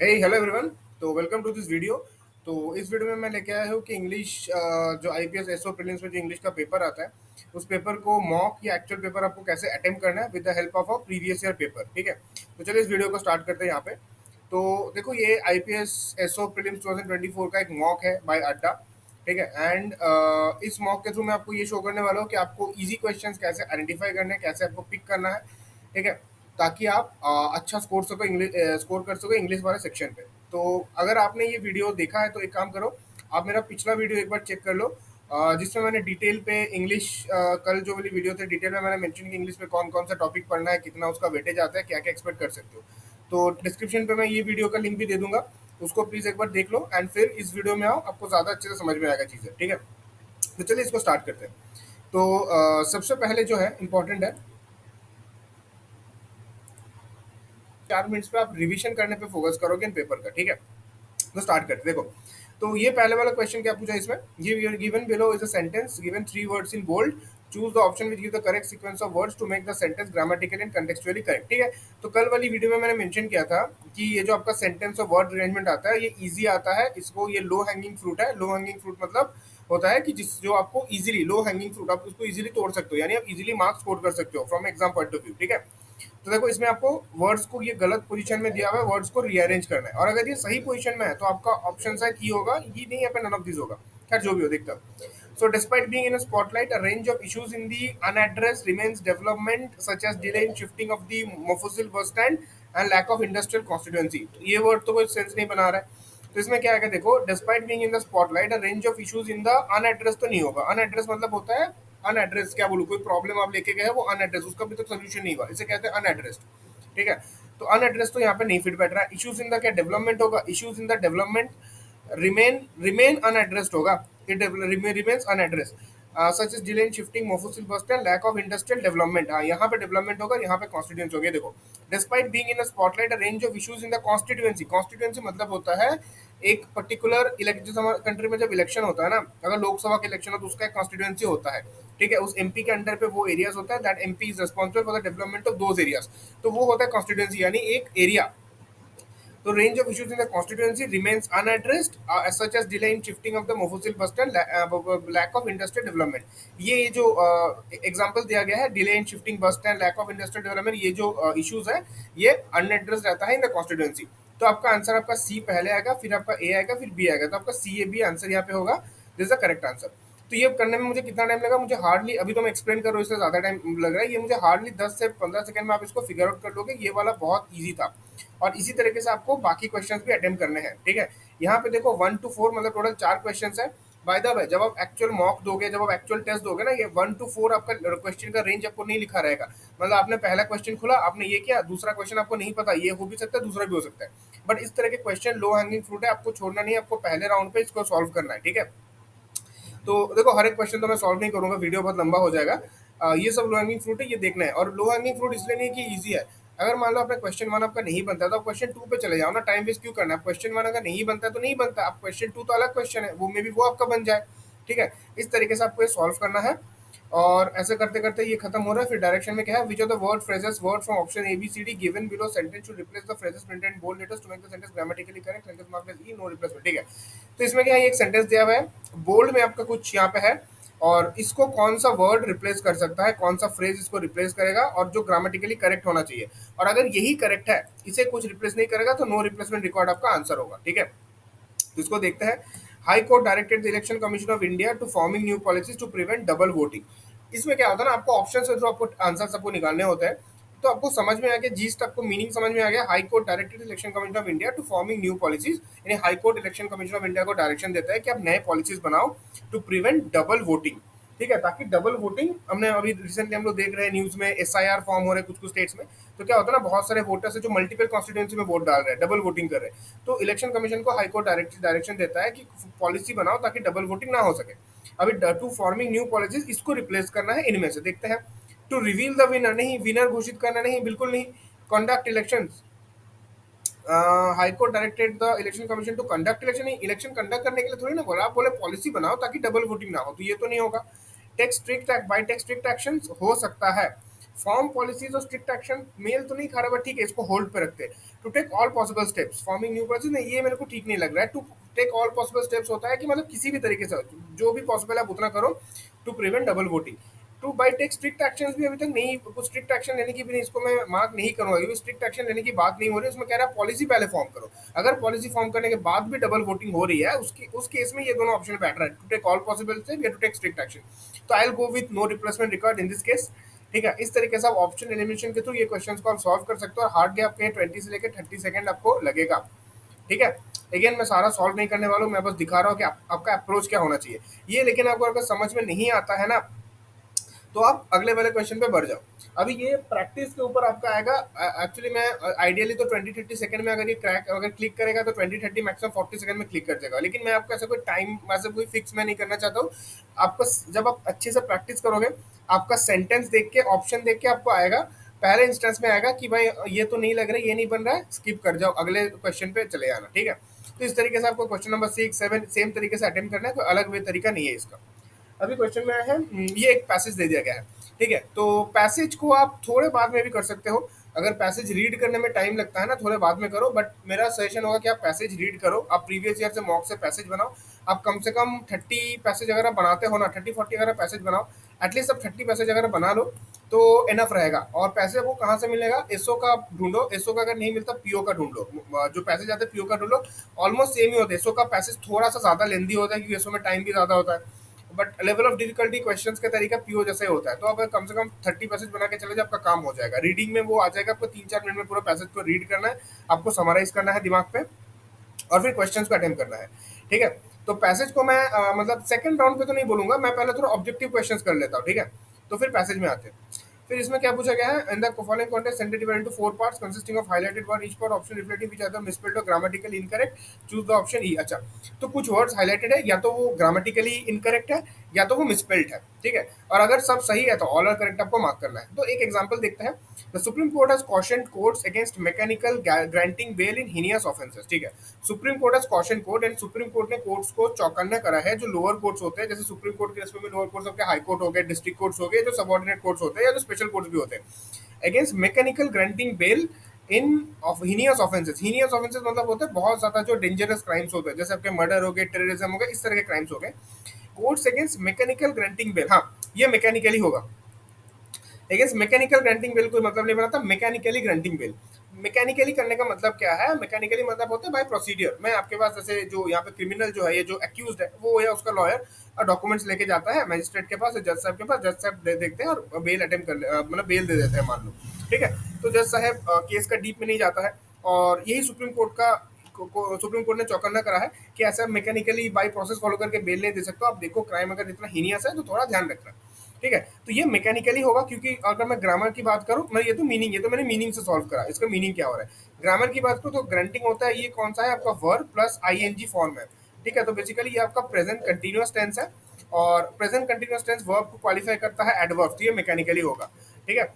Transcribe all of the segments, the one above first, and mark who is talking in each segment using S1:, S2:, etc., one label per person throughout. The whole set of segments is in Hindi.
S1: Hello everyone. तो वेलकम टू दिस वीडियो। तो इस वीडियो में मैं लेके आया हूँ कि इंग्लिश जो आईपीएस एसओ प्रीलिम्स में जो इंग्लिश का पेपर आता है उस पेपर को मॉक या एक्चुअल पेपर आपको कैसे अटेम्प्ट करना है with the help of a previous year paper. ठीक है, तो चलिए इस वीडियो को स्टार्ट करते हैं यहाँ पे। तो देखो, ये आईपीएस एसओ प्रीलिम्स 2024 का एक मॉक है बाय अड्डा। ठीक है, एंड इस मॉक के थ्रू मैं आपको ये शो करने वाला हूँ कि आपको इजी क्वेश्चंस कैसे आइडेंटिफाई करने हैं, कैसे आपको पिक करना है। ठीक है, ताकि आप अच्छा स्कोर कर सको इंग्लिश वाले सेक्शन पे। तो अगर आपने ये वीडियो देखा है तो एक काम करो, आप मेरा पिछला वीडियो एक बार चेक कर लो, जिसमें मैंने डिटेल पे इंग्लिश, कल जो वाली वीडियो थे डिटेल में मैंने मेंशन की इंग्लिश में कौन कौन सा टॉपिक पढ़ना है, कितना उसका वेटेज आता है, क्या क्या एक्सपेक्ट कर सकते हो। तो डिस्क्रिप्शन पे मैं ये वीडियो का लिंक भी दे दूंगा, उसको प्लीज़ एक बार देख लो एंड फिर इस वीडियो में आओ, आपको ज़्यादा अच्छे से समझ में आएगा चीज़ें। ठीक है, तो चलिए इसको स्टार्ट करते हैं। तो सबसे पहले जो है इम्पोर्टेंट है, 4 मिनट्स पे आप रिवीजन करने पे फोकस करोगे इन पेपर का। ठीक है, तो स्टार्ट करते देखो। तो ये पहले वाला क्वेश्चन क्या पूछा है इसमें, ये given below is a sentence given 3 words in bold, choose the option which give the correct sequence of words to make the sentence grammatically and contextually correct. ठीक है, तो कल वाली वीडियो में मैंने मेंशन किया था कि ये जो आपका सेंटेंस और वर्ड अरेंजमेंट आता है ये इजी आता है, इसको ये लो हैंगिंग फ्रूट है। लो हैंगिंग फ्रूट मतलब होता है कि जिस जो आपको इजीली, लो हैंगिंग फ्रूट आप उसको इजीली तोड़ सकते हो, यानी आप इजीली मार्क्स स्कोर कर सकते हो from exam point of view. ठीक है, तो देखो इसमें आपको वर्ड्स को ये गलत पोजीशन में दिया हुआ है, वर्ड्स को रीअरेंज करना है, और अगर ये सही पोजीशन में है तो आपका ऑप्शन शायद ई होगा, ये नहीं, यहाँ पे नन ऑफ दिस होगा। खैर जो भी हो, देखता हूँ। So despite being in a spotlight, a range of issues in the unaddressed remains development such as delay in shifting of the Mofussil bus stand and lack of industrial constituency। तो ये वर्ड तो कोई सेंस नहीं बना रहा है। तो इसमें क्या है, देखो, despite being in the spotlight a range of issues in the unaddress, तो नहीं होगा। अनएड्रेस मतलब होता है अनएड्रेस, क्या बोलूं, कोई प्रॉब्लम आप लेके गए वो अनएड्रेस, उसका भी तो सोल्यूशन नहीं हुआ, इसे कहते हैं अनएड्रेस्ड। ठीक है, तो अनएड्रेस तो यहाँ पे नहीं फिट बैठ रहा है। इश्यूज इन द क्या डेवलपमेंट होगा, issues in the development remain unaddressed होगा, it remains unaddressed, such is delay in shifting mofussil bus stand, lack of industrial development. हाँ, यहाँ पे डेवलपमेंट होगा, यहाँ पे कॉन्स्टिट्यूंसी होगी। देखो, despite being in a spotlight a range of issues in the constituency, constituency मतलब होता है एक पर्टिकुलर इलेक्शन, जैसे हमारे कंट्री में जब इलेक्शन होता है ना, अगर लोकसभा का इलेक्शन हो तो उसका एक कॉन्स्टिट्यूएंसी होता है। ठीक है, उस एमपी के अंडर पे वो एरियाज होता है, that MP is responsible for the development of those areas. तो वो होता है कॉन्स्टिट्यूएंसी, यानी एक area. The range of issues in the constituency remains unaddressed, as such as delay in shifting of the Mofusil bus stand, lack of industrial development। ये जो एग्जांपल दिया गया है, delay in shifting bus stand, lack of industrial development, ये जो इश्यूज है ये अनएड्रेस रहता है इन द कॉन्स्टिट्यूएंसी। तो आपका आंसर, आपका सी पहले आएगा, फिर आपका ए आएगा, फिर बी आएगा, तो आपका सी ए बी आंसर यहाँ पे होगा। This is the correct answer. तो ये करने में मुझे कितना टाइम लगा, मुझे हार्डली, अभी तो मैं एक्सप्लेन कर रहा हूँ इसलिए ज्यादा टाइम लग रहा है, ये मुझे हार्डली 10 से 15 सेकंड में आप इसको फिगर आउट कर लोगे। ये वाला बहुत ईजी था, और इसी तरीके से आपको बाकी क्वेश्चंस भी अटेम्प्ट करने हैं। ठीक है, यहाँ पे देखो 1 to 4 मतलब टोटल 4 क्वेश्चंस है। बाय द वे, जब आप एक्चुअल मॉक दोगे, जब आप एक्चुअल टेस्ट दोगे ना, ये 1 to 4 आपका क्वेश्चन का रेंज आपको नहीं लिखा रहेगा। मतलब आपने पहला क्वेश्चन खुला, आपने ये किया, दूसरा क्वेश्चन आपको नहीं पता, ये हो भी सकता है, दूसरा भी हो सकता है। बट इस तरह के क्वेश्चन लो हैंगिंग फ्रूट है, आपको छोड़ना नहीं है, आपको पहले राउंड पे इसको सॉल्व करना है। ठीक है, तो देखो हर एक क्वेश्चन तो मैं सॉल्व नहीं करूंगा, वीडियो बहुत लंबा हो जाएगा। ये सब लो हैंगिंग फ्रूट है, ये देखना है। और लो हैंगिंग फ्रूट इसलिए नहीं कि इजी है, अगर मान लो आपने क्वेश्चन 1 आपका नहीं बनता तो आप क्वेश्चन 2 पे चले जाओ ना, टाइम वेस्ट क्यों करना है। क्वेश्चन 1 अगर नहीं बनता तो नहीं बनता, आप क्वेश्चन 2 तो अलग क्वेश्चन है, वो मे भी वो आपका बन जाए। ठीक है, इस तरीके से आपको ये सॉल्व करना है, और ऐसे करते करते ये खत्म हो रहा है। फिर डायरेक्शन में क्या है, which of the word phrases word from option A B C D given below sentence to replace the phrases printed in bold letters to make the sentence grammatically correct, sentence mark as E, no replacement. ठीक है, तो इसमें क्या है, एक सेंटेंस दिया हुआ है, बोल्ड में आपका कुछ यहाँ पे है, और इसको कौन सा वर्ड रिप्लेस कर सकता है, कौन सा फ्रेज इसको रिप्लेस करेगा, और जो ग्रामेटिकली करेक्ट होना चाहिए। और अगर यही करेक्ट है, इसे कुछ रिप्लेस नहीं करेगा, तो नो रिप्लेसमेंट रिकॉर्ड आपका आंसर होगा। ठीक है, तो इसको देखते हैं। High court directed the election commission of India to forming new policies to prevent double voting. इसमें क्या होता है ना, आपको ऑप्शन से थ्रू आपको आंसर सबको निकालने होते हैं। तो आपको समझ में आ गया, जीस्ट आपको मीनिंग समझ में आ गया। High court directed election commission of India to forming new policies, यानी high court election commission of India को डायरेक्शन देता है कि आप नए पॉलिसीज बनाओ टू प्रिवेंट डबल वोटिंग। ठीक है, ताकि डबल वोटिंग, हमने अभी रिसेंटली हम लोग देख रहे हैं न्यूज में एसआईआर फॉर्म हो रहे हैं कुछ कुछ स्टेट्स में, तो क्या होता है ना, बहुत सारे वोटर्स है जो मल्टीपल कॉन्स्टिट्यूंसी में वोट डाल रहे हैं, डबल वोटिंग कर रहे हैं। तो इलेक्शन कमीशन को हाईकोर्ट डायरेक्शन देता है कि पॉलिसी बनाओ ताकि डबल वोटिंग ना हो सके। अभी टू फॉर्मिंग न्यू पॉलिसीज, इसको रिप्लेस करना है इनमें से, देखते हैं। टू रिवील द विनर, नहीं, विनर घोषित करना नहीं, बिल्कुल नहीं। Conduct election, high court directed the election commission to conduct election, नहीं, इलेक्शन कंडक्ट करने के लिए थोड़ी ना बोला, आप बोले पॉलिसी बनाओ ताकि डबल वोटिंग ना हो, तो ये तो नहीं होगा। Take strict act, by take strict action हो सकता है, फॉर्म पॉलिसीज और स्ट्रिक्ट एक्शन, मेल तो नहीं खा रहा बट ठीक है इसको होल्ड पे रखते हैं। To take all possible steps forming new policy, नहीं ये मेरे को ठीक नहीं लग रहा है। To take all possible steps होता है कि मतलब किसी भी तरीके से जो भी पॉसिबल है आप उतना करो to prevent double voting. To by take strict action भी अभी तक नहीं, कुछ स्ट्रिक्ट एक्शन लेने की भी नहीं, इसको मैं मार्क नहीं करूंगा क्योंकि स्ट्रिक्ट एक्शन लेने की बात नहीं हो रही, उसमें कह रहा है पॉलिसी पहले फॉर्म करो। अगर पॉलिसी फॉर्म करने के बाद भी डबल वोटिंग हो रही है उसकी उस केस में ये दोनों ऑप्शन बेटर है, to take all possible step या टू टेक स्ट्रिक्ट एक्शन। तो I will go with no replacement record in this case. ठीक है, इस तरीके से आप ऑप्शन एलिमिनेशन के थ्रू ये क्वेश्चन को आप सॉल्व कर सकते हो और हार्ड गैप के 20 से लेकर 30 सेकंड आपको लगेगा। ठीक है, अगेन मैं सारा सॉल्व नहीं करने वाला हूँ, मैं बस दिखा रहा हूँ कि आपका अप्रोच क्या होना चाहिए ये। लेकिन आपको अगर समझ में नहीं आता है ना तो आप अगले वाले क्वेश्चन पे बढ़ जाओ। अभी ये प्रैक्टिस के ऊपर आपका आएगा। एक्चुअली मैं आइडियली तो 20-30 सेकंड में अगर ये क्रैक अगर क्लिक करेगा तो 20-30 मैक्सिमम 40 सेकंड में क्लिक कर जाएगा, लेकिन मैं आपको ऐसा कोई टाइम वैसे कोई फिक्स मैं नहीं करना चाहता हूँ। आपको जब आप अच्छे से प्रैक्टिस करोगे आपका सेंटेंस देख के ऑप्शन देख के आपको आएगा, पहले इंस्टेंस में आएगा कि भाई ये तो नहीं लग रहा है, ये नहीं बन रहा है, स्किप कर जाओ, अगले क्वेश्चन पे चले जाना। ठीक है, तो इस तरीके से आपको क्वेश्चन नंबर 6-7 सेम तरीके से अटेम्प्ट करना है, कोई अलग वे तरीका नहीं है इसका। अभी क्वेश्चन में है ये एक पैसेज दे दिया गया है। ठीक है, तो पैसेज को आप थोड़े बाद में भी कर सकते हो, अगर पैसेज रीड करने में टाइम लगता है ना थोड़े बाद में करो, बट मेरा सजेशन होगा कि आप पैसेज रीड करो, आप प्रीवियस ईयर से मॉक से पैसेज बनाओ। आप कम से कम 30 पैसेज अगर आप बनाते हो ना, 30-40 अगर पैसेज बनाओ, एटलीस्ट आप 30 पैसेज अगर बना लो तो इनफ रहेगा। और पैसे वो कहाँ से मिलेगा, एसओ का ढूंढो, एसओ का अगर नहीं मिलता पीओ का ढूंढ लो, जो पैसेज आते हैं पीओ का ढूंढ लो। ऑलमोस्ट सेम ही होता है, एसओ का पैसेज थोड़ा सा ज्यादा लेंदी होता है क्योंकि एसओ में टाइम भी ज्यादा होता है, but level of difficulty questions का तरीका पीओ जैसे होता है। तो अब कम से कम 30 पैसेज बना के चले जाए आपका काम हो जाएगा। रीडिंग में वो आ जाएगा, आपको 3-4 मिनट में पूरा पैसेज को रीड करना है, आपको समराइज करना है दिमाग पे और फिर क्वेश्चंस को अटेम्प्ट करना है। ठीक है, तो पैसेज को मैं मतलब सेकंड राउंड पे तो नहीं बोलूंगा, मैं पहले थोड़ा ऑब्जेक्टिव क्वेश्चंस कर लेता हूँ। ठीक है, तो फिर पैसेज में आते हैं। फिर इसमें क्या पूछा गया है, in the following context sentence divided into 4 parts consisting of highlighted word, each part option reflecting which are the misspelled or grammatically incorrect, choose the option E. अच्छा, तो कुछ वर्ड्स हाइलाइटेड है, या तो वो ग्रामेटिकली इनकरेक्ट है या तो वो मिसस्पेल्ड है। ठीक है, और अगर सब सही है तो ऑल आर करेक्ट आपको मार्क करना है। तो एक एग्जांपल देखते हैं। The supreme court has cautioned courts against mechanical granting bail in heinous offences। ठीक है, supreme court has caution court and supreme court ने कोर्ट्स को चौकन्ना करा है, जो लोअर कोर्ट्स होते हैं, जैसे सुप्रीम कोर्ट के रेस्पेक्ट में लोअर कोर्ट्स आपके हाई कोर्ट हो गए, डिस्ट्रिक्ट कोर्ट्स हो गए, जो सबऑर्डिनेट कोर्ट्स होते हैं या जो स्पेशल कोर्ट्स भी होते हैं, against mechanical granting bail in of heinous offences. Heinous offences मतलब होते हैं बहुत ज्यादा जो डेंजरस क्राइम्स होते हैं, जैसे आपके मर्डर हो गए, टेररिज्म हो गए, इस तरह के क्राइम्स हो गए। Courts against mechanical granting bail, हाँ ये मैकेनिकली होगा। अगेंस्ट मैकेनिकल ग्रांटिंग बिल कोई मतलब नहीं बनाता, मैकेनिकली ग्रांटिंग बिल। मैकेनिकली करने का मतलब क्या है, मैकेनिकली मतलब होता है बाय प्रोसीडियर। मैं आपके पास जैसे जो यहाँ पे क्रिमिनल जो है, ये जो एक्यूज्ड है वो या उसका लॉयर और डॉक्यूमेंट्स लेके जाता है मैजिस्ट्रेट के पास, जज साहब के पास, जज साहब देखते हैं और बेल अटेम्प्ट मतलब बेल दे देते हैं मान लो। ठीक है, तो जज साहब केस का डीप में नहीं जाता है, और यही सुप्रीम कोर्ट का सुप्रीम कोर्ट ने चौकन्ना करा है कि ऐसा मैकेनिकली बाय प्रोसेस फॉलो करके बेल नहीं दे सकते। आप देखो क्राइम अगर इतना हीनियस है तो थोड़ा ध्यान रखना। ठीक है, तो ये मैकेनिकली होगा, क्योंकि अगर मैं ग्रामर की बात करूं, मैं ये तो मीनिंग, ये तो मैंने मीनिंग से सॉल्व करा, इसका मीनिंग क्या हो रहा है। ग्रामर की बात करूं तो ग्रंटिंग होता है, ये कौन सा है आपका वर्ब प्लस आईएनजी फॉर्म है। ठीक है, तो बेसिकली ये आपका प्रेजेंट कंटिन्यूअस टेंस है, और प्रेजेंट कंटिन्यूअस टेंस वर्ब को क्वालिफाई करता है एडवर्ब, तो ये मैकेनिकली होगा। ठीक है,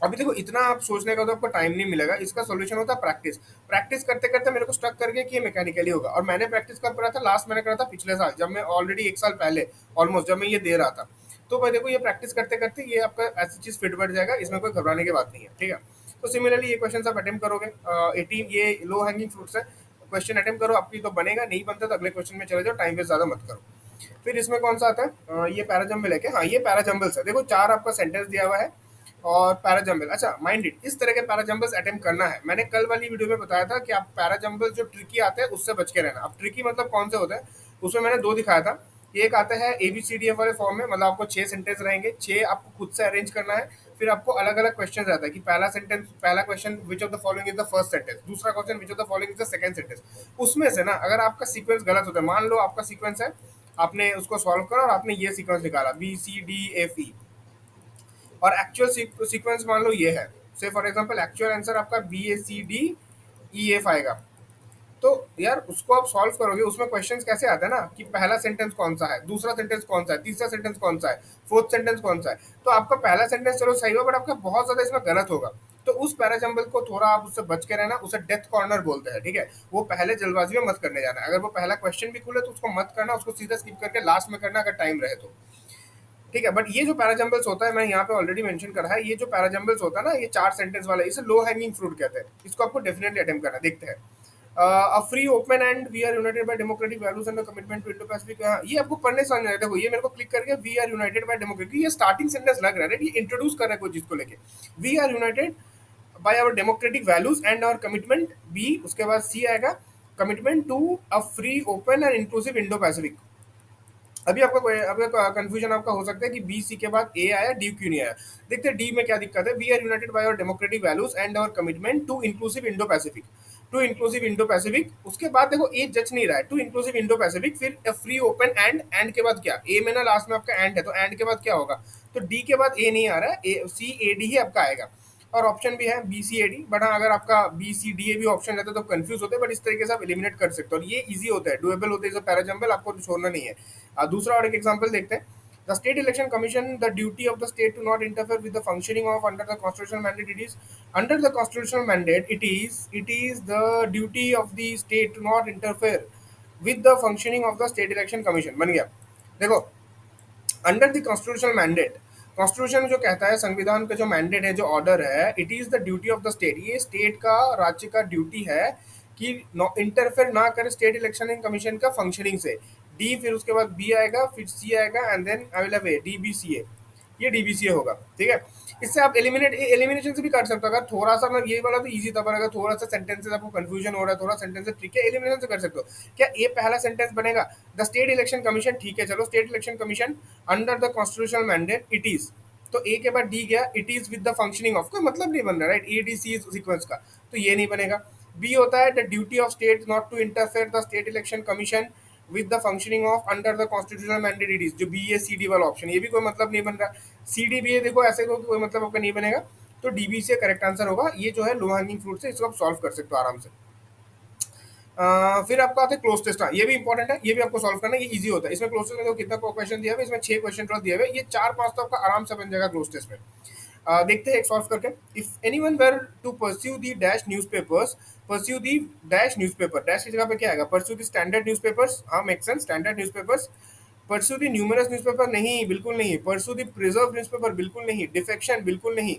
S1: अभी देखो इतना आप सोचने का तो आपको टाइम नहीं मिलेगा, इसका सॉल्यूशन होता है प्रैक्टिस। प्रैक्टिस करते करते मेरे को स्टक कर गया कि ये मैकेनिकली होगा, और मैंने प्रैक्टिस कब करा था, लास्ट मैंने करा था पिछले साल, जब मैं ऑलरेडी 1 साल पहले ऑलमोस्ट जब मैं ये दे रहा था। तो भाई देखो ये प्रैक्टिस करते करते ये आपका ऐसी चीज फिट बैठ जाएगा, इसमें कोई घबराने की बात नहीं है। ठीक है, तो सिमिलरली ये क्वेश्चन आप अटेम्प्ट करोगे, 18 ये लो हैंगिंग फ्रूट्स है, क्वेश्चन अटेम्प्ट करो, आपकी तो बनेगा, नहीं बनता तो अगले क्वेश्चन में चले जाओ, टाइम वेस्ट ज्यादा मत करो। फिर इसमें कौन सा आता है, ये पैराजम्बल है क्या, हाँ ये पैराजम्बल्स है। देखो 4 आपका सेंटेंस दिया हुआ है और पैराजम्बल, अच्छा माइंड इट, इस तरह के पैराजम्बल्स अटेम्प्ट करना है। मैंने कल वाली वीडियो में बताया था कि आप पैराजम्बल जो ट्रिकी आते हैं उससे बच के रहना। अब ट्रिकी मतलब कौन से होते हैं, उसमें मैंने 2 दिखाया था। एक आता है ABCDF वाले फॉर्म में, मतलब आपको 6 सेंटेंस रहेंगे, 6 आपको खुद से अरेंज करना है। फिर आपको अलग अलग क्वेश्चन रहता है कि पहला सेंटेंस, पहला question which of the following is the first sentence, दूसरा question which of the following is the second sentence. उसमें से ना अगर आपका सीक्वेंस गलत होता है, मान लो आपका सीक्वेंस है, आपने उसको सॉल्व करा और आपने ये सीक्वेंस निकाला BCDFE, और एक्चुअल सीक्वेंस मान लो ये है, से फॉर एग्जांपल एक्चुअल आंसर आपका BACDEF आएगा। तो यार उसको आप सॉल्व करोगे, उसमें क्वेश्चंस कैसे आते हैं ना कि पहला सेंटेंस कौन सा है, दूसरा सेंटेंस कौन सा है, तीसरा सेंटेंस कौन सा है, फोर्थ सेंटेंस कौन सा है। तो आपका पहला सेंटेंस चलो सही होगा, बट आपका बहुत ज्यादा इसमें गलत होगा। तो उस पैराजम्बल को थोड़ा आप उससे बच के रहना, उसे डेथ कॉर्नर बोलते हैं। ठीक है, वो पहले जल्दबाजी में मत करने जाना, अगर वो पहला क्वेश्चन भी खुले तो उसको मत करना, उसको सीधा स्किप करके लास्ट में करना अगर टाइम रहे तो। ठीक है, बट ये जो पैराजम्बल्स होता है, मैंने यहाँ पे ऑलरेडी मेंशन करा है, ये जो पैराजम्बल्स होता है ना, ये 4 सेंटेंस वाला, इसे लो हैंगिंग फ्रूट कहते हैं, इसको आपको डेफिनेटली अटेम्प्ट करना है। देखते हैं, a free open and we are united by democratic values and the commitment to Indo Pacific. ये आपको पढ़ने समझ आया, देखो ये मेरे को क्लिक करके we are united by democratic, ये स्टार्टिंग सेंटेंस लग रहा है, ये इंट्रोड्यूस कर रहा है कोई चीज को लेके। We are united by our democratic values and our commitment, B उसके बाद सी आएगा, commitment to a free open and inclusive Indo Pacific. अभी आपका कंफ्यूजन आपका हो सकता है कि बी सी के बाद ए आया, डी क्यों नहीं आया। देखते हैं डी में क्या दिक्कत है। We are united by our democratic values and our commitment to inclusive Indo Pacific, to inclusive Indo Pacific. उसके बाद देखो ए जच नहीं रहा है, टू इंक्लूसिव इंडो पैसिफिक, फिर फ्री ओपन एंड के बाद क्या, ए में ना लास्ट में आपका एंड है, तो एंड के बाद क्या होगा, तो डी के बाद ए नहीं आ रहा है, सी ए डी ही आपका आएगा। और ऑप्शन भी है B C A D, but हाँ अगर आपका बी सी डी ए भी ऑप्शन रहता तो कंफ्यूज होते हैं, बट इस तरीके से आप एलिमिनेट कर सकते हो, और ये इजी होता है, डुएबल होते हैं, पैराजम्बल आपको छोड़ना नहीं है। दूसरा और एक एग्जांपल देखते हैं। The State Election Commission, the duty of the state to not interfere with the functioning of under the constitutional mandate. It is under the constitutional mandate. It is the duty of the state to not interfere with the functioning of the State Election Commission. बन गया। देखो, under the constitutional mandate, constitution जो कहता है, संविधान का जो मैंडेट है, जो ऑर्डर है, it is the duty of the state, ये स्टेट का, राज्य का ड्यूटी है कि इंटरफेयर ना करे स्टेट इलेक्शन कमीशन का फंक्शनिंग से। डी, फिर उसके बाद बी आएगा, फिर सी आएगा, and then I will have A, DBCA, ये डीबीसीए होगा। ठीक है, इससे आप एलिमिनेशन से भी कर सकते हो। अगर थोड़ा सा, मतलब ये वाला तो इजी था, पर अगर थोड़ा सा सेंटेंसेस आपको कंफ्यूजन हो रहा है, थोड़ा सेंटेंस ट्रिक है, एलिमिनेशन से कर सकते हो। क्या ए पहला सेंटेंस बनेगा, द स्टेट इलेक्शन कमीशन, ठीक है चलो, state election commission under the constitutional mandate it is, तो ए के बाद डी गया, it is with the functioning of, कोई मतलब नहीं बन रहा, right, A D C sequence का, तो ये नहीं बनेगा। बी होता है the duty of state not to interfere the state election commission with the functioning of under the constitutional mandate it is, जो बी ए सी डी वाला ऑप्शन, ये भी कोई मतलब नहीं बन रहा। सी डी बी ए, देखो ऐसे कोई मतलब आपका नहीं बनेगा, तो डी बी से करेक्ट आंसर होगा। ये जो है लो हैंगिंग फ्रूट से, इसको आप सॉल्व कर सकते हो आराम से। फिर आपका आता है क्लोज टेस्ट। ये भी इंपॉर्टेंट है, ये भी आपको सॉल्व करना है, ये इजी होता है। इसमें क्लोज टेस्ट में देखो कितना क्वेश्चन दिया हुआ है, इसमें 6 क्वेश्चन प्लस दिया हुआ है, ये 4-5 तो आपका आराम से बन जाएगा क्लोज टेस्ट में। देखते हैं एक सॉल्व करके। If anyone were to pursue the dash newspapers, pursue the dash newspaper, dash की जगह पे क्या आएगा, परस्यू द स्टैंडर्ड न्यूज़पेपर्स, हाँ make sense, standard newspapers. Pursue the numerous newspaper, नहीं बिल्कुल नहीं। परस्यू द प्रिजर्व न्यूज़पेपर, बिल्कुल नहीं। डिफेक्शन, बिल्कुल नहीं।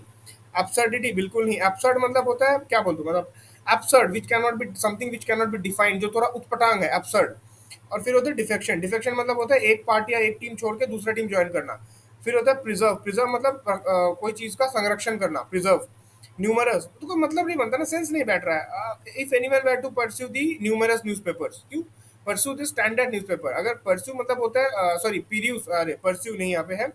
S1: एब्सर्डिटी, बिल्कुल नहीं। एब्सर्ड मतलब होता है, क्या बोलते हो, मतलब absurd which can not be, something which can not be defined, जो थोड़ा उटपटांग है, एब्सर्ड। और फिर होता है डिफेक्शन, डिफेक्शन मतलब होता है एक पार्ट या एक टीम छोड़ के दूसरा टीम ज्वाइन करना। फिर होता है प्रिजर्व, प्रिजर्व मतलब कोई चीज का संरक्षण करना, प्रिजर्व। न्यूमरस तो कोई मतलब नहीं बनता ना, सेंस नहीं बैठ रहा है। If anyone were to pursue the numerous newspapers, क्यों परस्यू द स्टैंडर्ड न्यूज़पेपर, अगर परस्यू मतलब होता है, सॉरी पीरियूस, अरे परस्यू नहीं, यहाँ पे है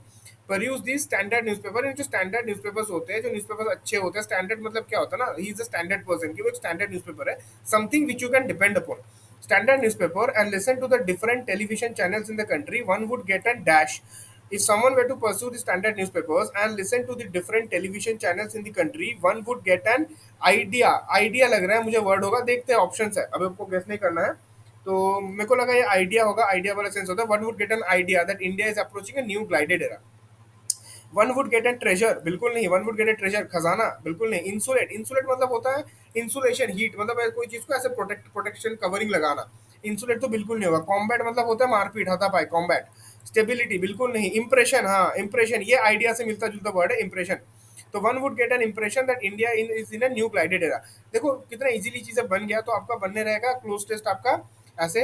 S1: परयूज दी स्टैंडर्ड न्यूज़पेपर। जो स्टैंडर्ड न्यूज़पेपर्स होते हैं, जो न्यूज़पेपर्स अच्छे होते हैं, स्टैंडर्ड मतलब क्या होता है ना, he is a standard person, कि वो एक स्टैंडर्ड न्यूज़पेपर है, something which you can depend upon, standard newspaper, and listen to the different television channels in the country, one would get a dash. If someone were to pursue the standard newspapers and listen to the different television channels in the country, one would get an idea. Idea लग रहा है मुझे वर्ड होगा, देखते हैं ऑप्शंस है, अब आपको गेस नहीं करना है, तो मेरे को लगा ये आइडिया होगा। आइडिया वाला सेंस होता है, one would get an idea that India is approaching a new glided era. One would get an treasure, बिल्कुल नहीं। One would get A treasure, खजाना, बिल्कुल नहीं। इंसुलेट, इंसुलेट मतलब होता है इंसुलेशन, हीट, मतलब कोई चीज को ऐसे प्रोटेक्शन कवरिंग लगाना, इंसुलेट तो बिल्कुल नहीं होगा। कॉम्बैट मतलब होता है मारपीट, हाथापाई, कॉम्बैट। स्टेबिलिटी, बिल्कुल नहीं। इंप्रेशन, हाँ इंप्रेशन, ये आइडिया से मिलता जुलता वर्ड है इंप्रेशन। तो one would get an impression that India is in a new glided era. देखो कितना इजीली चीजें बन गया, तो आपका बनने रहेगा क्लोज टेस्ट आपका ऐसे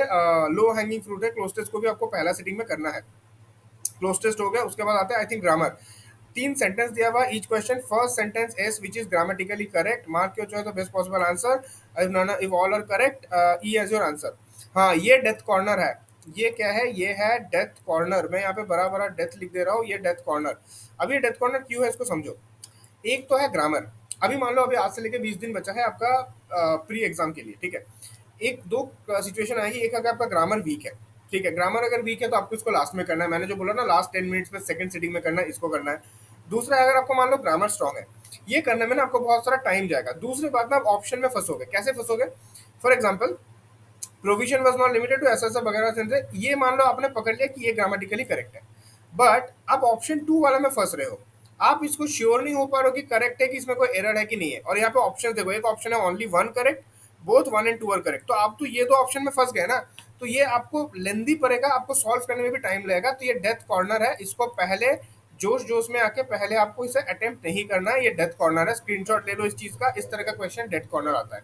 S1: लो हैंगिंग फ्रूट है। क्लोज टेस्ट को भी आपको पहला सिटिंग में करना है। क्लोज टेस्ट हो गया, उसके बाद आता है आई थिंक ग्रामर। 3 सेंटेंस दिया हुआ each question. First sentence as which is grammatically correct, mark your choice the best possible answer, if all are correct E as your answer. हाँ ये डेथ कॉर्नर है, ये क्या है, ये है डेथ कॉर्नर। मैं यहाँ पे बड़ा बड़ा डेथ लिख दे रहा हूँ, ये डेथ कॉर्नर। अब ये डेथ कॉर्नर क्यों है इसको समझो। एक तो है ग्रामर, अभी मान लो अभी आज से लेके 20 दिन बचा है आपका प्री एग्जाम के लिए, ठीक है। एक दो सिचुएशन आएगी, एक अगर आपका ग्रामर वीक है, ठीक है, ग्रामर अगर वीक है तो आपको इसको लास्ट में करना है, मैंने जो बोला ना लास्ट 10 मिनट्स में सेकंड सिटिंग में करना है, इसको करना है। दूसरा, अगर आपको मान लो ग्रामर स्ट्रॉन्ग है, ये करने में ना आपको बहुत सारा टाइम जाएगा। दूसरी बात ना, आप ऑप्शन में फंसोगे। कैसे फंसोगे, for example provision was not limited to ऐसा वगैरह से, ये मान लो आपने पकड़ लिया कि ये ग्रामेटिकली करेक्ट है, बट आप ऑप्शन 2 वाला में फंस रहे हो। आप इसको श्योर नहीं हो पा रहे हो कि करेक्ट है, कि इसमें कोई एरर है कि नहीं है। और यहाँ पे ऑप्शन देखो, एक ऑप्शन है only 1 correct, both 1 and 2 are correct, तो आप तो ये दो ऑप्शन में फंस गए ना। तो ये आपको लेंदी पड़ेगा, आपको सॉल्व करने में भी टाइम लगेगा। तो ये डेथ कॉर्नर है, इसको पहले जोश जोश में आके पहले आपको इसे अटेम्प्ट नहीं करना है। ये डेथ कॉर्नर है, स्क्रीनशॉट ले लो इस चीज का। इस तरह का क्वेश्चन डेथ कॉर्नर आता है।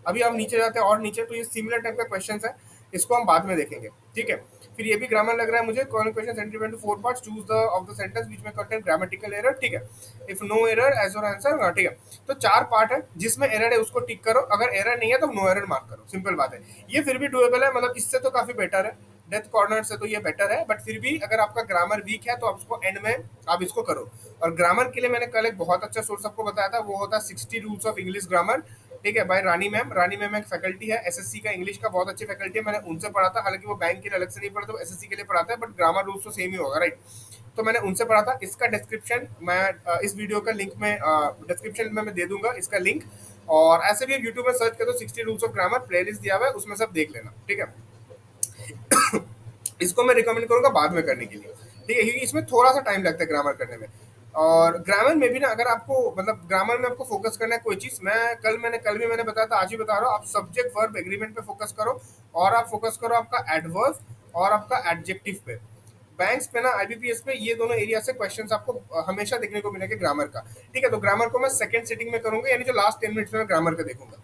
S1: अभी हम नीचे जाते हैं और नीचे, तो ये सिमिलर टाइप का क्वेश्चन है, इसको हम बाद में देखेंगे, ठीक है। फिर ये भी ग्रामर लग रहा है मुझे। Question sentence into four parts, choose the of the sentence which may contain grammatical error, ठीक है। If no error as your answer, ठीक है। तो चार पार्ट है, जिसमें एरर है उसको टिक करो, अगर एरर नहीं है तो नो एरर मार्क करो, सिंपल बात है। ये फिर भी डुएबल है, मतलब इससे तो काफी बेटर है, डेथ कॉर्नर से तो ये बेटर है। बट फिर भी अगर आपका ग्रामर वीक है तो आप उसको एंड में आप इसको करो। और ग्रामर के लिए मैंने कल एक बहुत अच्छा सोर्स आपको बताया था, वो होता है 60 रूल्स ऑफ इंग्लिश ग्रामर, ठीक है, बाय रानी मैम। रानी मैम एक फैकल्टी है एसएससी का, इंग्लिश का बहुत अच्छी फैकल्टी है। मैंने उनसे पढ़ा था, हालांकि वो बैंक के लिए अलग से नहीं पढ़ा, तो एसएससी के लिए पढ़ाता है, बट ग्रामर रूल्स तो सेम ही होगा, राइट। तो मैंने उनसे पढ़ा था। इसका डिस्क्रिप्शन मैं इस वीडियो का लिंक में डिस्क्रिप्शन में मैं दे दूंगा इसका लिंक। और ऐसे भी यूट्यूब में सर्च करो 60 रूल्स ऑफ ग्रामर, प्लेलिस्ट दिया हुआ है, उसमें सब देख लेना, ठीक है। इसको मैं रिकमेंड करूंगा बाद में करने के लिए, ठीक है, क्योंकि इसमें थोड़ा सा टाइम लगता है ग्रामर करने में। और ग्रामर में भी ना, अगर आपको मतलब ग्रामर में आपको फोकस करना है कोई चीज, मैंने कल भी मैंने बताया था, आज भी बता रहा हूँ, आप सब्जेक्ट वर्ब एग्रीमेंट पे फोकस करो, और आप फोकस करो आपका एडवर्ब और आपका एडजेक्टिव पे। बैंक्स पे ना, आईबीपीएस पे, ये दोनों एरिया से क्वेश्चंस आपको हमेशा देखने को मिलेंगे ग्रामर का, ठीक है। तो ग्रामर को मैं सेकंड सिटिंग में करूंगा, यानी जो लास्ट 10 मिनट्स में ग्रामर का देखूंगा।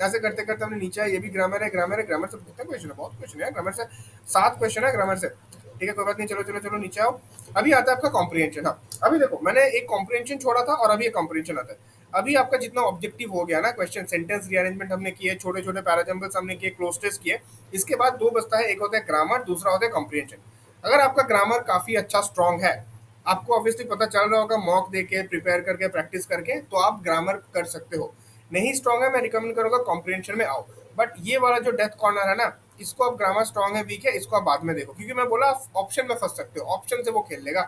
S1: ऐसे करते करते हमने नीचे आया, ये भी ग्रामर है, ग्रामर है, ग्रामर से कितना क्वेश्चन है, बहुत क्वेश्चन है ग्रामर से, 7 क्वेश्चन है ग्रामर से, ठीक है। कोई बात नहीं, चलो चलो चलो नीचे आओ। अभी आता है आपका कॉम्प्रिहेंशन। हाँ, अभी देखो, मैंने एक कॉम्प्रिहेंशन छोड़ा था और अभी एक कॉम्प्रिहेंशन आता है। अभी आपका जितना ऑब्जेक्टिव हो गया ना, क्वेश्चन सेंटेंस रीअरेंजमेंट हमने किए, छोटे छोटे पैराजम्बल्स हमने किए, क्लोज टेस्ट किए, इसके बाद दो बचता है, एक होता है ग्रामर, दूसरा होता है कॉम्प्रिहेंशन। अगर आपका ग्रामर काफी अच्छा स्ट्रांग है, आपको ऑब्वियसली पता चल रहा होगा मॉक देके, प्रिपेयर करके, प्रैक्टिस करके, तो आप ग्रामर कर सकते हो। नहीं स्ट्रांग है, मैं रिकमेंड करूंगा कॉम्प्रिहेंशन में आओ। बट ये वाला जो डेथ कॉर्नर है ना, इसको आप ग्रामर स्ट्रांग है वीक है, इसको आप बाद में देखो, क्योंकि मैं बोला ऑप्शन में फंस सकते हो, ऑप्शन से वो खेल लेगा,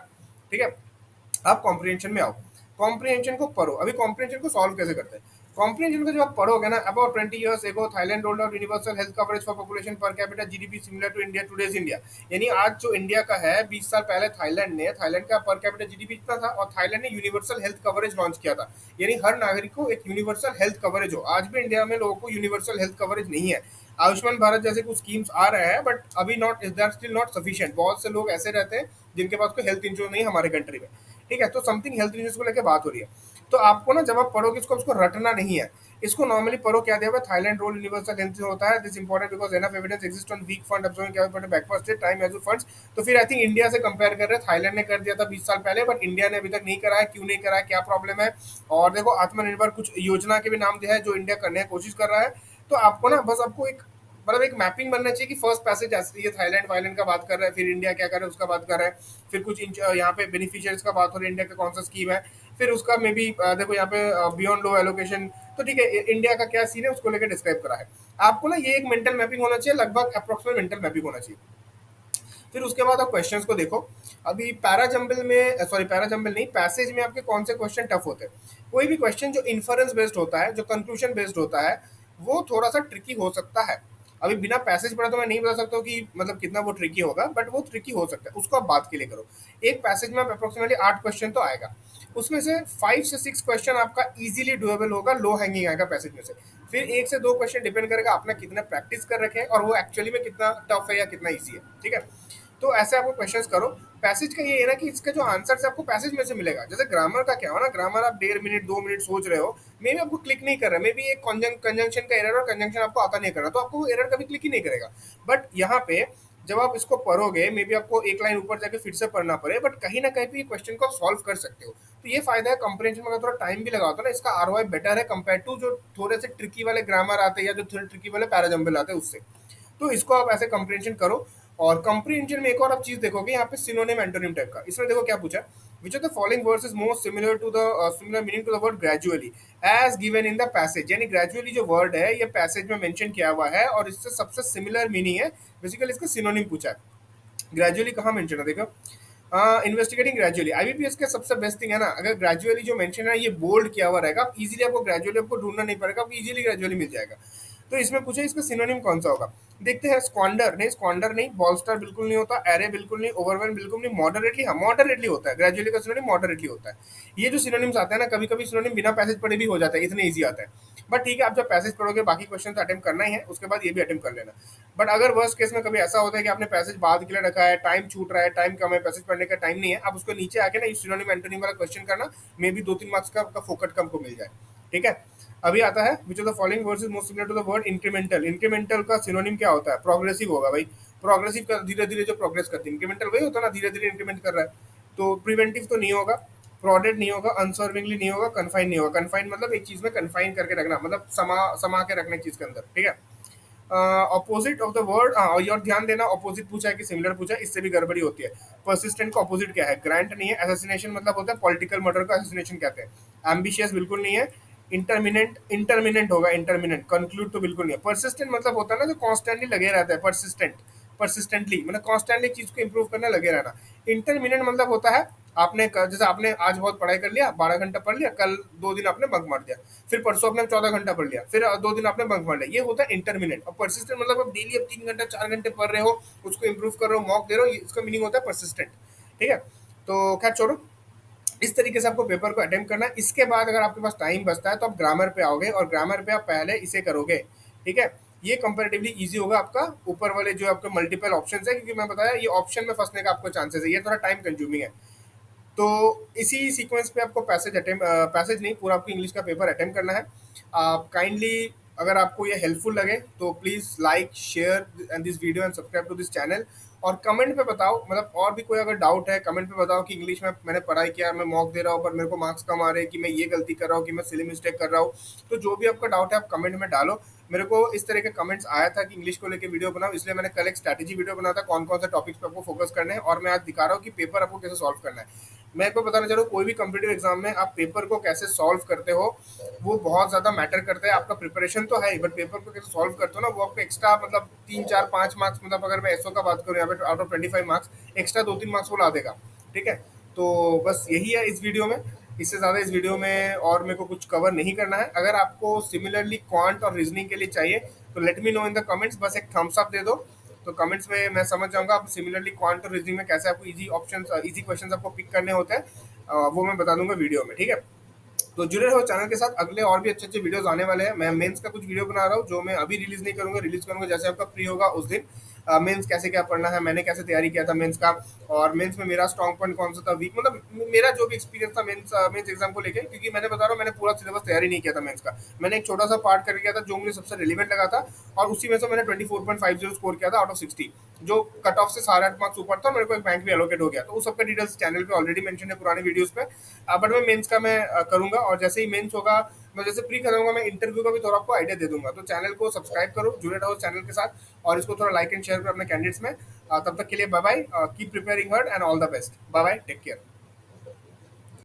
S1: ठीक है। आप कॉम्प्रिहेंशन में आओ, कॉम्प्रिहेंशन को पढ़ो। अभी कॉम्प्रिहेंशन को सॉल्व कैसे करते हैं? कॉम्प्रिहेंशन को जब आप पढ़ोगे ना, about 20 years ago Thailand rolled out universal health coverage for population per capita GDP similar to India today's India. यानी आज जो इंडिया का है, 20 साल पहले थाईलैंड का पर कैपिटा जीडीपी इतना था, और थाईलैंड ने यूनिवर्सल हेल्थ कवरेज लॉन्च किया था, यानी हर नागरिक को एक यूनिवर्सल हेल्थ कवरेज हो। आज भी इंडिया में लोगों को यूनिवर्सल हेल्थ कवरेज नहीं है। आयुष्मान भारत जैसे कुछ स्कीम्स आ रहे हैं, बट अभी not, is that still not sufficient. बहुत से लोग ऐसे रहते हैं जिनके पास कोई हेल्थ इंश्योरेंस नहीं है हमारे कंट्री में, ठीक है। तो समथिंग हेल्थ इंश्योरेंस को लेकर बात हो रही है। तो आपको ना, जब आप पढ़ोगे इसको रटना नहीं है, इसको नॉर्मली पढ़ो। क्या दिया हुआ है? थाईलैंड रोल यूनिवर्सल हेल्थ होता है, this important because enough evidence exist on weak fund absorbing capability backward state time as funds. तो फिर आई थिंक इंडिया से कंपेयर कर रहे हैं, थाईलैंड ने कर दिया था 20 साल पहले, बट इंडिया ने अभी तक नहीं करा है। क्यों नहीं करा है, क्या प्रॉब्लम है? और देखो, आत्मनिर्भर कुछ योजना के भी नाम दिया है जो इंडिया करने की कोशिश कर रहा है। तो आपको ना, बस आपको एक मतलब एक मैपिंग बनना चाहिए कि फर्स्ट पैसेज ऐसे, ये थाईलैंड वाईलैंड का बात कर रहा है, फिर इंडिया क्या कर रहा है उसका बात कर रहा है, फिर कुछ यहाँ पे बेनिफिशियरीज का बात हो रही है, इंडिया का कौन सा स्कीम है, फिर उसका मे बी देखो यहाँ पे बियॉन्ड लो एलोकेशन। तो ठीक है, इंडिया का क्या सीन है उसको लेकर डिस्क्राइब करा है। आपको ना ये एक मेंटल मैपिंग होना चाहिए, लगभग अप्रोक्सीमेट मेंटल मैपिंग होना चाहिए। फिर उसके बाद आप क्वेश्चंस को देखो। अभी पैराजम्बल में, सॉरी पैराजम्बल नहीं, पैसेज में आपके कौन से क्वेश्चन टफ होते हैं? कोई भी क्वेश्चन जो इन्फरेंस बेस्ड होता है, जो कंक्लूजन बेस्ड होता है, वो थोड़ा सा ट्रिकी हो सकता है। अभी बिना पैसेज पढ़ा तो मैं नहीं बता सकता हूँ कि मतलब कितना वो ट्रिकी होगा, बट वो ट्रिकी हो सकता है, उसको आप बात के लिए करो। एक पैसेज में अप्रोक्सीमेटली 8 क्वेश्चन तो आएगा, उसमें से 5 से 6 क्वेश्चन आपका इजीली डुएबल होगा, लो हैंगिंग आएगा पैसेज में से। फिर 1 से 2 क्वेश्चन डिपेंड करेगा आपने कितना प्रैक्टिस कर रखे हैं, और वो एक्चुअली में कितना टफ है या कितना ईजी है, ठीक है। तो ऐसे आपको क्वेश्चंस करो। पैसेज का ये है ना कि इसका जो आंसर है आपको पैसेज में से मिलेगा। जैसे ग्रामर का क्या हो ना, ग्रामर आप 1.5 मिनट 2 मिनट सोच रहे हो, मे भी आपको क्लिक नहीं कर रहा, मे भी एक कंजंक्शन का एरर, और कंजंक्शन आपको आता नहीं करना, तो आपको एरर कभी क्लिक ही नहीं करेगा। बट यहाँ पे जब आप इसको पढ़ोगे, मे बी आपको एक लाइन ऊपर जाके फिर से पढ़ना पड़े, बट कहीं ना कहीं भी क्वेश्चन को आप सॉल्व कर सकते हो। तो ये फायदा है कंप्रेंशन में। अगर थोड़ा टाइम भी लगा होता है ना, इसका आरओआई बेटर है कंपेयर टू जो थोड़े से ट्रिकी वाले ग्रामर आते हैं, या जो थोड़े ट्रिकी वाले पैराजम्बल आते हैं उससे। तो इसको आप ऐसे कंप्रीहेंशन करो। और कंप्रीहेंशन में एक और आप चीज देखोगे, यहाँ पे सिनोनिम एंटोनिम टाइप का। इसमें देखो क्या पूछा, which of the following words is most similar to the similar meaning to the word gradually as given in the passage. यानी ग्रेजुअली जो वर्ड है ये पैसेज में मेंशन किया हुआ है, और इससे सबसे सिमिलर मीनिंग है, बेसिकली इसका सिनोनिम पूछा है। ग्रेजुअली कहाँ मेंशन है देखो, इन्वेस्टिगेटिंग ग्रेजुअली। आईबीपीएस का सबसे बेस्ट थिंग है ना, अगर ग्रेजुअली जो मेंशन है ये बोल्ड किया हुआ रहेगा, आप इजीली आपको ग्रेजुअली आपको ढूंढना नहीं पड़ेगा, आपको इजीली ग्रेजुअली मिल जाएगा। तो इसमें पूछे इसका सिनोनिम कौन सा होगा। देखते हैं, स्क्वांडर नहीं, स्क्वांडर नहीं, बॉलस्टर बिल्कुल नहीं होता, एरे बिल्कुल नहीं, ओवरवेल बिल्कुल नहीं, मॉडरेटली, हाँ मॉडरेटली होता है, ग्रेजुअली का सिनोनिम मॉडरेटली होता है। ये जो सिनोनिम्स आते हैं ना, कभी कभी सिनोनिम बिना पैसेज पढ़े भी हो जाता है, इतने ईजी आता है। बट ठीक है, आप जब पैसेज पढ़ोगे बाकी क्वेश्चन तो अटेम्प्ट करना ही है, उसके बाद ये भी अटेम्प्ट कर लेना। बट अगर वर्स्ट केस में कभी ऐसा होता है कि आपने पैसेज बाद के लिए रखा है, टाइम छूट रहा है, टाइम कम है, पैसेज पढ़ने का टाइम नहीं है, आप उसको नीचे आके ना सिनोनिम एंटोनिम वाला क्वेश्चन करना, मे बी 2-3 मार्क्स का आपका फोकट कम को मिल जाए। ठीक है, अभी आता है which of the following words is most similar to the word incremental. Incremental का सिनोनिम क्या होता है? प्रोग्रेसिव होगा भाई। प्रोग्रेसिव का धीरे धीरे जो प्रोग्रेस करती है, इंक्रीमेंटल वही होता है ना, धीरे धीरे इंक्रीमेंट कर रहा है। तो प्रिवेंटिव तो नहीं होगा, प्रोडेड नहीं होगा, अनसर्विंगली नहीं होगा, कन्फाइन नहीं होगा। कन्फाइन मतलब एक चीज में कन्फाइन करके रखना, मतलब समा के रखना चीज के अंदर। ठीक है, ऑपोजिट ऑफ द वर्ड, और ध्यान देना, ऑपोजिट पूछा है कि सिमिलर पूछा है, इससे भी गड़बड़ी होती है। परसिस्टेंट का ऑपोजिट क्या है? ग्रांट नहीं है। असैसिनेशन मतलब होता है पॉलिटिकल मर्डर का असैसिनेशन कहते हैं। एम्बिशियस बिल्कुल नहीं है। इंटरमिनेंट, इंटरमिनेंट होगा, इंटरमिनेंट। कंक्लूड तो बिल्कुल नहीं है। परसिस्टेंट मतलब होता है ना जो कॉन्स्टेंटली लगे रहता है, परसिस्टेंट, परसिस्टेंटली मतलब कॉन्स्टेंटली चीज को इंप्रूव करने लगे रहना। इंटरमिनेंट मतलब होता है जैसे आपने आज बहुत पढ़ाई कर लिया, 12 घंटा पढ़ लिया, कल 2 दिन आपने बंक मार दिया, फिर परसों आपने 14 घंटा पढ़ लिया, फिर 2 दिन आपने बंक मार लिया, ये होता है इंटरमिनेंट। और परसिस्टेंट मतलब आप डेली अब 3 घंटा 4 घंटे पढ़ रहे हो, उसको इंप्रूव कर रहे हो, मॉक दे रहे हो, इसका मीनिंग होता है परसिस्टेंट। ठीक है, तो खैर छोड़ो, इस तरीके से आपको पेपर को अटेम्प्ट करना है। इसके बाद अगर आपके पास टाइम बचता है तो आप ग्रामर पे आओगे, और ग्रामर पे आप पहले इसे करोगे। ठीक है, ये कंपैरेटिवली इजी होगा आपका, ऊपर वाले जो आपके मल्टीपल ऑप्शन है, क्योंकि मैं बताया ये ऑप्शन में फंसने का आपको चांसेस है, ये थोड़ा टाइम कंज्यूमिंग है। तो इसी सीक्वेंस पे आपको पैसेज नहीं, पूरा आपको इंग्लिश का पेपर अटेम्प्ट करना है। आप काइंडली, अगर आपको ये हेल्पफुल लगे तो please like share and this video and subscribe to this channel. और कमेंट पे बताओ, मतलब और भी कोई अगर डाउट है कमेंट पे बताओ कि इंग्लिश में मैंने पढ़ाई किया, मैं मॉक दे रहा हूँ पर मेरे को मार्क्स कम आ रहे हैं, कि मैं ये गलती कर रहा हूँ, कि मैं सिली मिस्टेक कर रहा हूँ। तो जो भी आपका डाउट है आप कमेंट में डालो। मेरे को इस तरह के कमेंट्स आया था कि इंग्लिश को लेकर वीडियो बनाओ, इसलिए मैंने कल एक स्ट्रैटेजी वीडियो बनाया था कौन कौन से टॉपिक्स पे आपको फोकस करना है, और मैं आज दिखा रहा हूँ कि पेपर आपको कैसे सॉल्व करना है। मैं आपको बताना चाह रहा हूँ, कोई भी कॉम्पिटिटिव एग्जाम में आप पेपर को कैसे सॉल्व करते हो वो बहुत ज्यादा मैटर करता है। आपका प्रिपरेशन तो है, बट पेपर को कैसे सॉल्व करते हो ना, वो आपको एक्स्ट्रा मतलब 3 4 5 मार्क्स, मतलब अगर मैं एसओ का बात करूँ यहाँ पे out of 25 marks, extra 2-3 marks वो ला देगा। ठीक है, तो बस यही है इस वीडियो में। इससे ज़्यादा इस वीडियो में और मेरे को कुछ कवर नहीं करना है। अगर आपको सिमिलरली क्वांट और रीजनिंग के लिए चाहिए तो let me know in the comments, बस एक थम्स अप दे दो। तो कमेंट्स में मैं समझ जाऊंगा आप सिमिलरली क्वांट और रीजनिंग में कैसे आपको इजी ऑप्शंस, इजी क्वेश्चंस आपको पिक करने होते हैं, वो मैं बता दूंगा वीडियो में। ठीक है, तो जुड़े रहो चैनल के साथ, अगले और भी अच्छे अच्छे वीडियोस आने वाले हैं। मैं मेंस का कुछ वीडियो बना रहा हूँ जो मैं अभी रिलीज नहीं करूंगा, रिलीज करूंगा जैसे आपका फ्री होगा उस दिन। मेंस कैसे क्या पढ़ना है, मैंने कैसे तैयारी किया था मेंस का, और मेंस में मेरा स्ट्रॉन्ग पॉइंट कौन सा था, वीक, मतलब मेरा जो भी एक्सपीरियंस था मेंस एग्जाम को लेकर, क्योंकि मैंने बता रहा हूँ मैंने पूरा सिलेबस तैयारी नहीं किया था मेंस का। मैंने एक छोटा सा पार्ट करके किया था जो मुझे सबसे रिलेवेंट लगा था, और उसी में से मैंने 24.50 स्कोर किया था आउट ऑफ 60, जो कट ऑफ से 8.5 मार्क्स ऊपर था। मेरे को एक बैंक भी एलोकेट हो गया, तो उस सबका डिटेल्स चैनल पे ऑलरेडी मेंशन है पुराने वीडियोस पे। बट मैं मेंस का मैं करूंगा, और जैसे ही मेंस होगा, मैं जैसे प्री करूंगा, मैं इंटरव्यू का भी थोड़ा आपको आइडिया दे दूंगा। तो चैनल को सब्सक्राइब करो, जुड़े रहो चैनल के साथ, और इसको थोड़ा लाइक एंड शेयर करो अपने कैंडिडेट्स में। तब तक के लिए bye bye, keep preparing hard and all the best. Bye bye, take care.